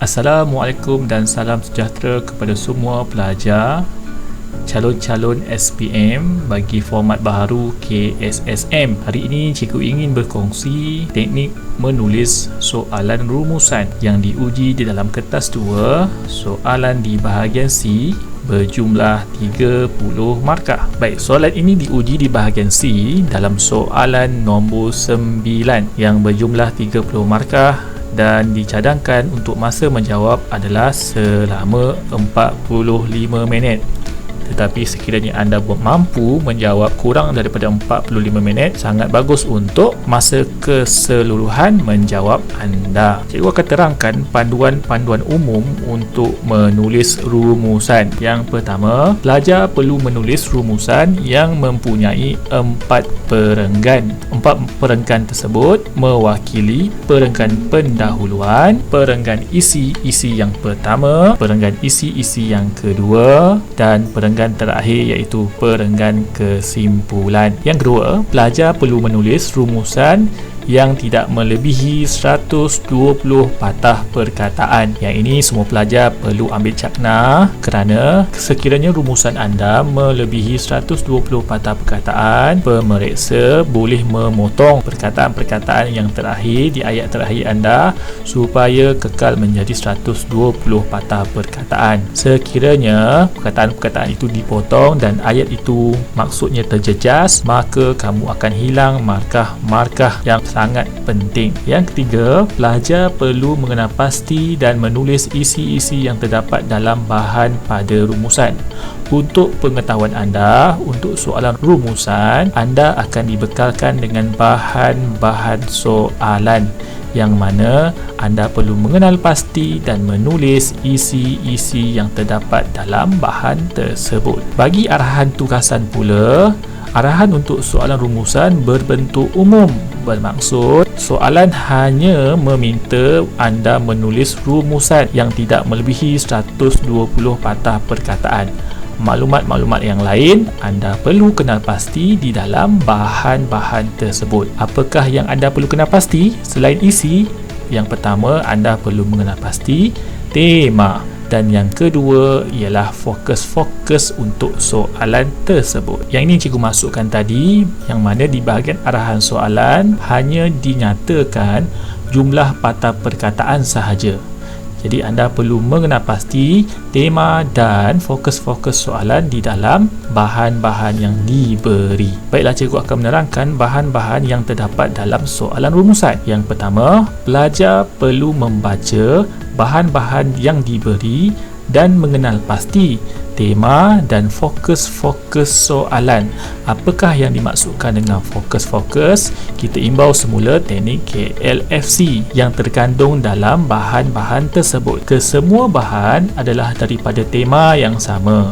Assalamualaikum dan salam sejahtera kepada semua pelajar, calon-calon SPM bagi format baharu KSSM. Hari ini cikgu ingin berkongsi teknik menulis soalan rumusan yang diuji di dalam kertas 2, soalan di bahagian C berjumlah 30 markah. Baik, soalan ini diuji di bahagian C dalam soalan nombor 9 yang berjumlah 30 markah dan dicadangkan untuk masa menjawab adalah selama 45 minit. Tetapi sekiranya anda mampu menjawab kurang daripada 45 minit, sangat bagus untuk masa keseluruhan menjawab anda. Cikgu akan terangkan panduan-panduan umum untuk menulis rumusan. Yang pertama, pelajar perlu menulis rumusan yang mempunyai 4 perenggan. 4 perenggan tersebut mewakili perenggan pendahuluan, perenggan isi-isi yang pertama, perenggan isi-isi yang kedua, dan perenggan terakhir iaitu perenggan kesimpulan. Yang kedua, pelajar perlu menulis rumusan yang tidak melebihi 120 patah perkataan. Yang ini semua pelajar perlu ambil cakna kerana sekiranya rumusan anda melebihi 120 patah perkataan, pemeriksa boleh memotong perkataan-perkataan yang terakhir di ayat terakhir anda supaya kekal menjadi 120 patah perkataan. Sekiranya perkataan-perkataan itu dipotong dan ayat itu maksudnya terjejas, maka kamu akan hilang markah-markah yang sangat penting. Yang ketiga, pelajar perlu mengenal pasti dan menulis isi-isi yang terdapat dalam bahan pada rumusan. Untuk pengetahuan anda, untuk soalan rumusan, anda akan dibekalkan dengan bahan-bahan soalan yang mana anda perlu mengenal pasti dan menulis isi-isi yang terdapat dalam bahan tersebut. Bagi arahan tugasan pula, arahan untuk soalan rumusan berbentuk umum, bermaksud soalan hanya meminta anda menulis rumusan yang tidak melebihi 120 patah perkataan. Maklumat-maklumat yang lain anda perlu kenal pasti di dalam bahan-bahan tersebut. Apakah yang anda perlu kenal pasti selain isi? Yang pertama, anda perlu mengenal pasti tema, dan yang kedua ialah fokus-fokus untuk soalan tersebut. Yang ini cikgu masukkan tadi, yang mana di bahagian arahan soalan hanya dinyatakan jumlah patah perkataan sahaja. Jadi anda perlu mengenal pasti tema dan fokus-fokus soalan di dalam bahan-bahan yang diberi. Baiklah, cikgu akan menerangkan bahan-bahan yang terdapat dalam soalan rumusan. Yang pertama, pelajar perlu membaca bahan-bahan yang diberi dan mengenal pasti tema dan fokus-fokus soalan. Apakah yang dimaksudkan dengan fokus-fokus? Kita imbau semula teknik KLFC yang terkandung dalam bahan-bahan tersebut. Kesemua bahan adalah daripada tema yang sama.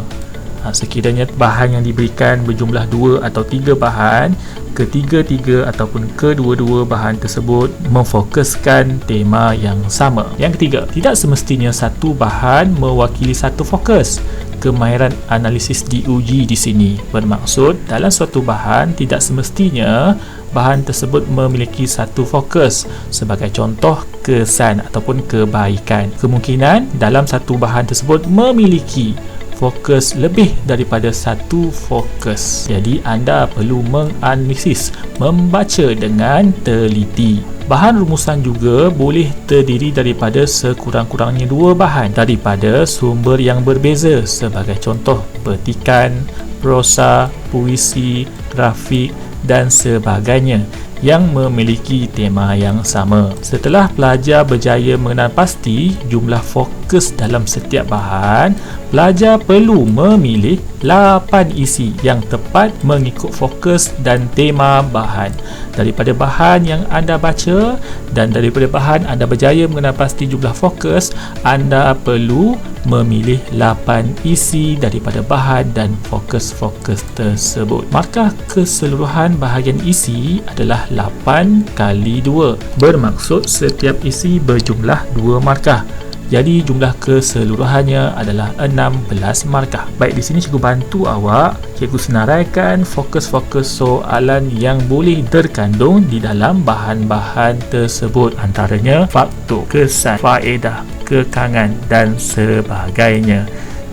Sekiranya bahan yang diberikan berjumlah 2 atau 3 bahan, ketiga-tiga ataupun kedua-dua bahan tersebut memfokuskan tema yang sama. Yang ketiga, tidak semestinya satu bahan mewakili satu fokus. Kemahiran analisis diuji di sini, bermaksud dalam suatu bahan tidak semestinya bahan tersebut memiliki satu fokus. Sebagai contoh, kesan ataupun kebaikan. Kemungkinan dalam satu bahan tersebut memiliki fokus lebih daripada satu fokus. Jadi anda perlu menganalisis, membaca dengan teliti. Bahan rumusan juga boleh terdiri daripada sekurang-kurangnya 2 bahan daripada sumber yang berbeza. Sebagai contoh, petikan, prosa, puisi, grafik dan sebagainya yang memiliki tema yang sama. Setelah pelajar berjaya mengenal pasti jumlah fokus dalam setiap bahan, pelajar perlu memilih 8 isi yang tepat mengikut fokus dan tema bahan. Daripada bahan yang anda baca dan daripada bahan anda berjaya mengenal pasti jumlah fokus, anda perlu memilih 8 isi daripada bahan dan fokus-fokus tersebut. Markah keseluruhan bahagian isi adalah 8 kali 2. Bermaksud setiap isi berjumlah 2 markah. Jadi jumlah keseluruhannya adalah 16 markah. Baik, di sini cikgu bantu awak. Cikgu senaraikan fokus-fokus soalan yang boleh terkandung di dalam bahan-bahan tersebut. Antaranya faktor, kesan, faedah, kekangan dan sebagainya.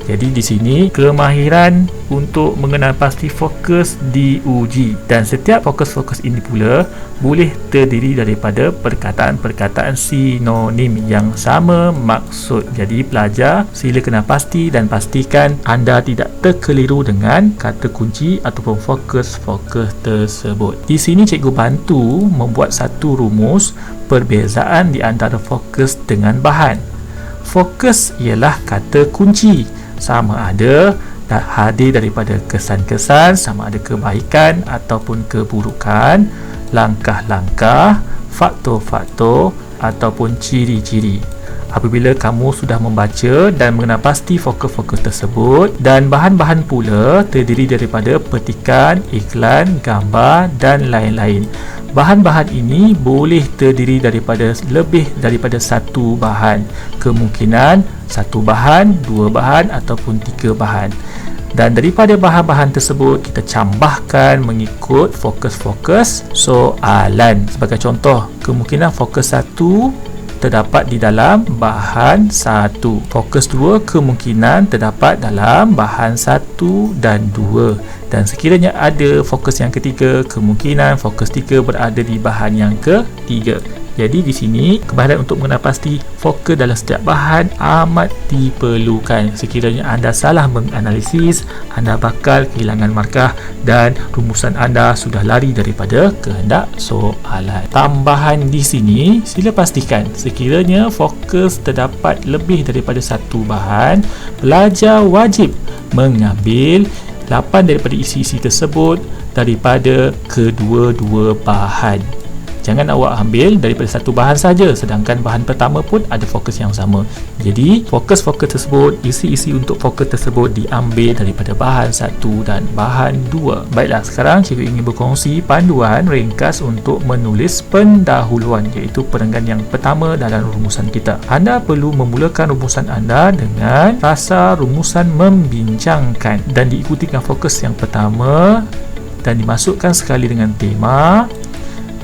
Jadi di sini kemahiran untuk mengenal pasti fokus diuji, dan setiap fokus-fokus ini pula boleh terdiri daripada perkataan-perkataan sinonim yang sama maksud. Jadi pelajar sila kenal pasti dan pastikan anda tidak terkeliru dengan kata kunci ataupun fokus-fokus tersebut. Di sini cikgu bantu membuat satu rumus perbezaan di antara fokus dengan bahan. Fokus ialah kata kunci, sama ada hadir daripada kesan-kesan, sama ada kebaikan ataupun keburukan, langkah-langkah, faktor-faktor ataupun ciri-ciri. Apabila kamu sudah membaca dan mengenal pasti fokus-fokus tersebut, dan bahan-bahan pula terdiri daripada petikan, iklan, gambar dan lain-lain. Bahan-bahan ini boleh terdiri daripada lebih daripada satu bahan. Kemungkinan satu bahan, dua bahan ataupun tiga bahan. Dan daripada bahan-bahan tersebut kita cambahkan mengikut fokus-fokus soalan. Sebagai contoh, kemungkinan fokus 1 terdapat di dalam bahan 1. Fokus 2 kemungkinan terdapat dalam bahan 1 dan 2. Dan sekiranya ada fokus yang ketiga, kemungkinan fokus 3 berada di bahan yang ketiga. Jadi di sini kemahiran untuk mengenal pasti fokus dalam setiap bahan amat diperlukan. Sekiranya anda salah menganalisis, anda bakal kehilangan markah dan rumusan anda sudah lari daripada kehendak soalan. Tambahan di sini, sila pastikan sekiranya fokus terdapat lebih daripada satu bahan, pelajar wajib mengambil 8 daripada isi-isi tersebut daripada kedua-dua bahan. Jangan awak ambil daripada satu bahan saja, sedangkan bahan pertama pun ada fokus yang sama. Jadi fokus-fokus tersebut, isi-isi untuk fokus tersebut diambil daripada bahan 1 dan bahan 2. Baiklah, sekarang cikgu ingin berkongsi panduan ringkas untuk menulis pendahuluan, iaitu perenggan yang pertama dalam rumusan kita. Anda perlu memulakan rumusan anda dengan rasa rumusan membincangkan dan diikuti dengan fokus yang pertama dan dimasukkan sekali dengan tema,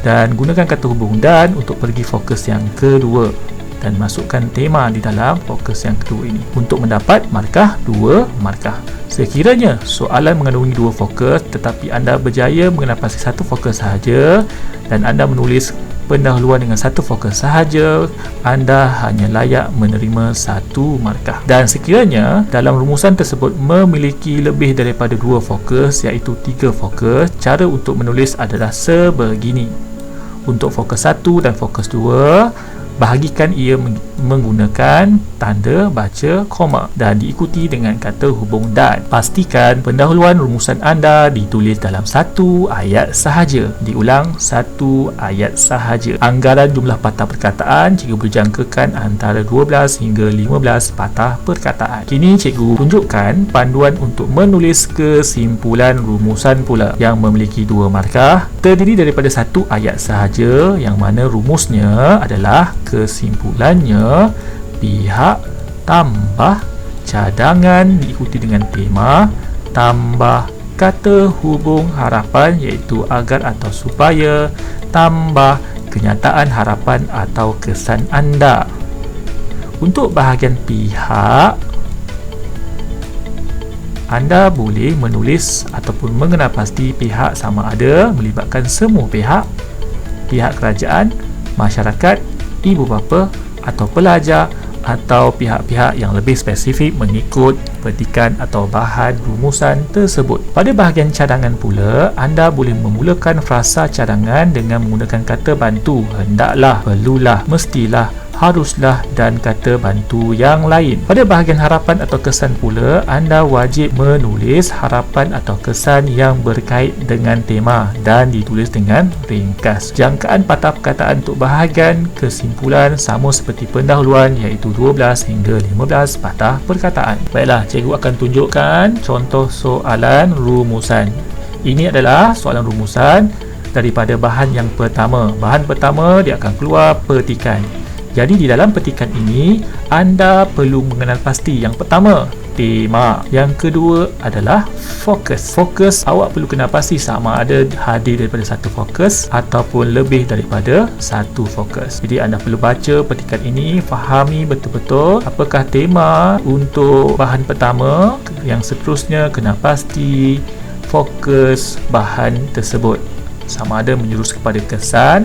dan gunakan kata hubung dan untuk pergi fokus yang kedua dan masukkan tema di dalam fokus yang kedua ini untuk mendapat markah 2 markah. Sekiranya soalan mengandungi 2 fokus tetapi anda berjaya mengenal pasti satu fokus sahaja dan anda menulis pendahuluan dengan satu fokus sahaja, anda hanya layak menerima 1 markah. Dan sekiranya dalam rumusan tersebut memiliki lebih daripada 2 fokus iaitu 3 fokus, cara untuk menulis adalah sebegini. Untuk fokus 1 dan fokus 2, bahagikan ia menggunakan tanda baca koma dan diikuti dengan kata hubung dan. Pastikan pendahuluan rumusan anda ditulis dalam 1 ayat sahaja. Diulang, 1 ayat sahaja. Anggaran jumlah patah perkataan cikgu berjangkakan antara 12 hingga 15 patah perkataan. Kini cikgu tunjukkan panduan untuk menulis kesimpulan rumusan pula yang memiliki 2 markah, terdiri daripada 1 ayat sahaja yang mana rumusnya adalah kesimpulannya pihak tambah cadangan diikuti dengan tema tambah kata hubung harapan iaitu agar atau supaya tambah kenyataan harapan atau kesan anda. Untuk bahagian pihak, anda boleh menulis ataupun mengenal pasti pihak sama ada melibatkan semua pihak, pihak kerajaan, masyarakat, ibu bapa atau pelajar atau pihak-pihak yang lebih spesifik mengikut petikan atau bahan rumusan tersebut. Pada bahagian cadangan pula, anda boleh memulakan frasa cadangan dengan menggunakan kata bantu hendaklah, perlulah, mestilah, haruslah dan kata bantu yang lain. Pada bahagian harapan atau kesan pula, anda wajib menulis harapan atau kesan yang berkait dengan tema dan ditulis dengan ringkas. Jangkaan patah perkataan untuk bahagian kesimpulan sama seperti pendahuluan iaitu 12 hingga 15 patah perkataan. Baiklah, cikgu akan tunjukkan contoh soalan rumusan. Ini adalah soalan rumusan daripada bahan yang pertama. Bahan pertama dia akan keluar petikan. Jadi di dalam petikan ini anda perlu mengenal pasti yang pertama tema. Yang kedua adalah fokus. Fokus awak perlu kena pasti sama ada hadir daripada satu fokus ataupun lebih daripada satu fokus. Jadi anda perlu baca petikan ini, fahami betul-betul apakah tema untuk bahan pertama. Yang seterusnya kena pasti fokus bahan tersebut sama ada menjurus kepada kesan,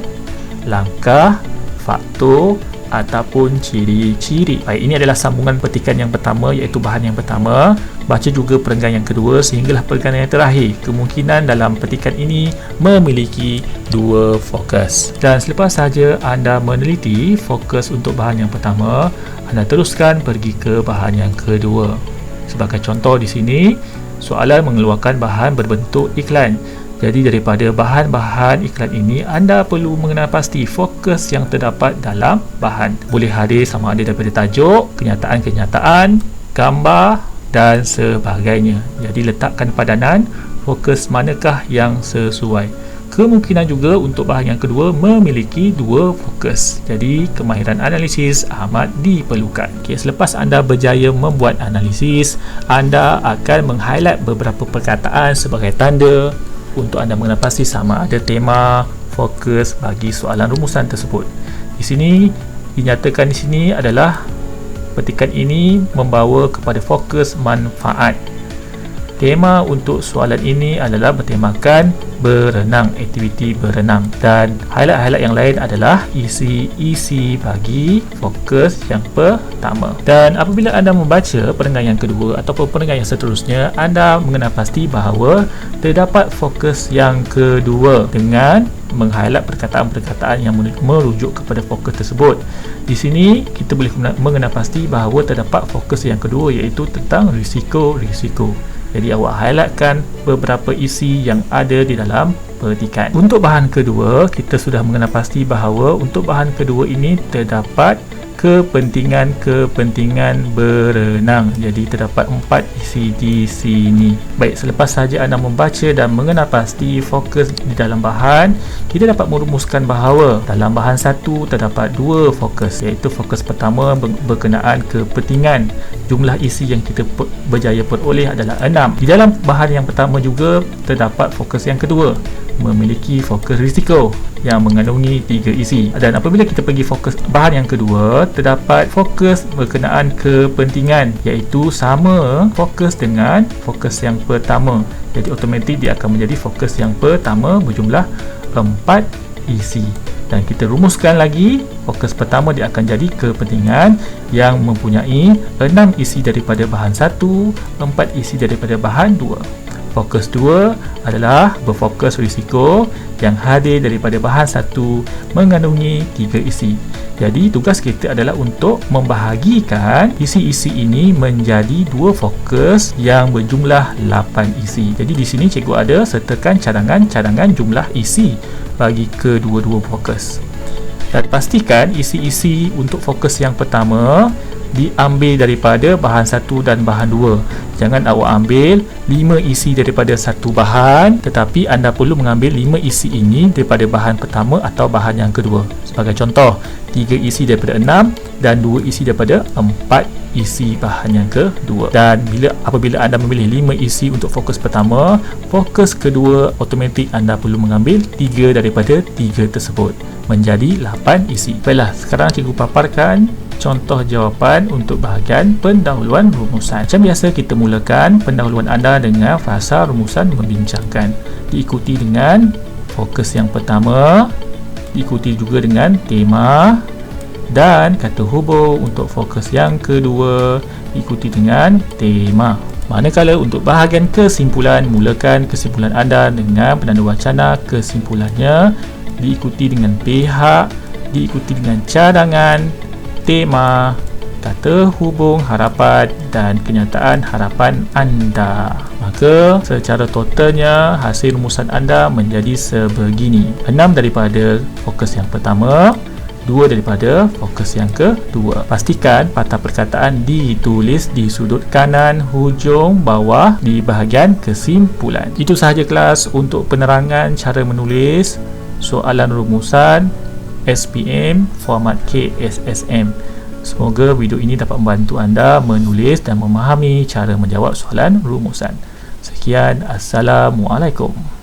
langkah, faktor ataupun ciri-ciri. Baik, ini adalah sambungan petikan yang pertama, iaitu bahan yang pertama. Baca juga perenggan yang kedua sehinggalah perenggan yang terakhir. Kemungkinan dalam petikan ini memiliki dua fokus. Dan selepas sahaja anda meneliti fokus untuk bahan yang pertama, anda teruskan pergi ke bahan yang kedua. Sebagai contoh di sini, soalan mengeluarkan bahan berbentuk iklan. Jadi daripada bahan-bahan iklan ini, anda perlu mengenal pasti fokus yang terdapat dalam bahan. Boleh hadir sama ada daripada tajuk, kenyataan-kenyataan, gambar dan sebagainya. Jadi letakkan padanan fokus manakah yang sesuai. Kemungkinan juga untuk bahan yang kedua memiliki dua fokus. Jadi kemahiran analisis amat diperlukan. Selepas anda berjaya membuat analisis, anda akan meng-highlight beberapa perkataan sebagai tanda untuk anda mengenal pasti sama ada tema, fokus bagi soalan rumusan tersebut. Di sini dinyatakan di sini adalah petikan ini membawa kepada fokus manfaat. Tema untuk soalan ini adalah bertemakan berenang, aktiviti berenang, dan highlight-highlight yang lain adalah isi-isi bagi fokus yang pertama. Dan apabila anda membaca perenggan yang kedua ataupun perenggan yang seterusnya, anda mengenal pasti bahawa terdapat fokus yang kedua dengan meng-highlight perkataan-perkataan yang merujuk kepada fokus tersebut. Di sini kita boleh mengenal pasti bahawa terdapat fokus yang kedua, iaitu tentang risiko-risiko. Jadi awak highlightkan beberapa isi yang ada di dalam petikan. Untuk bahan kedua, kita sudah mengenal pasti bahawa untuk bahan kedua ini terdapat kepentingan berenang. Jadi terdapat 4 isi di sini. Baik, selepas sahaja anda membaca dan mengenal pasti fokus di dalam bahan, kita dapat merumuskan bahawa dalam bahan satu terdapat 2 fokus, iaitu fokus pertama berkenaan kepentingan. Jumlah isi yang kita berjaya peroleh adalah 6. Di dalam bahan yang pertama juga terdapat fokus yang kedua, memiliki fokus risiko yang mengandungi 3 isi. Dan apabila kita pergi fokus bahan yang kedua, terdapat fokus berkenaan kepentingan, iaitu sama fokus dengan fokus yang pertama. Jadi automatik dia akan menjadi fokus yang pertama berjumlah 4 isi. Dan kita rumuskan lagi, fokus pertama dia akan jadi kepentingan yang mempunyai 6 isi daripada bahan 1, 4 isi daripada bahan 2. Fokus 2 adalah berfokus risiko yang hadir daripada bahan 1 mengandungi 3 isi. Jadi tugas kita adalah untuk membahagikan isi-isi ini menjadi 2 fokus yang berjumlah 8 isi. Jadi di sini cikgu ada sertakan cadangan jumlah isi bagi kedua-dua fokus. Dan pastikan isi-isi untuk fokus yang pertama diambil daripada bahan 1 dan bahan 2. Jangan awak ambil 5 isi daripada satu bahan, tetapi anda perlu mengambil 5 isi ini daripada bahan pertama atau bahan yang kedua. Sebagai contoh, 3 isi daripada 6 dan 2 isi daripada 4 isi bahan yang kedua. Dan apabila anda memilih 5 isi untuk fokus pertama, fokus kedua automatik anda perlu mengambil 3 daripada 3 tersebut, menjadi 8 isi. Baiklah, sekarang cikgu paparkan contoh jawapan untuk bahagian pendahuluan rumusan. Macam biasa, kita mulakan pendahuluan anda dengan frasa rumusan membincangkan, diikuti dengan fokus yang pertama, diikuti juga dengan tema dan kata hubung untuk fokus yang kedua, diikuti dengan tema. Manakala untuk bahagian kesimpulan, mulakan kesimpulan anda dengan penanda wacana kesimpulannya, diikuti dengan pihak, diikuti dengan cadangan, tema, kata hubung harapan dan kenyataan harapan anda. Maka secara totalnya hasil rumusan anda menjadi sebegini: 6 daripada fokus yang pertama, 2 daripada fokus yang kedua. Pastikan patah perkataan ditulis di sudut kanan hujung bawah di bahagian kesimpulan. Itu sahaja kelas untuk penerangan cara menulis soalan rumusan SPM format KSSM. Semoga video ini dapat membantu anda menulis dan memahami cara menjawab soalan rumusan. Sekian, Assalamualaikum.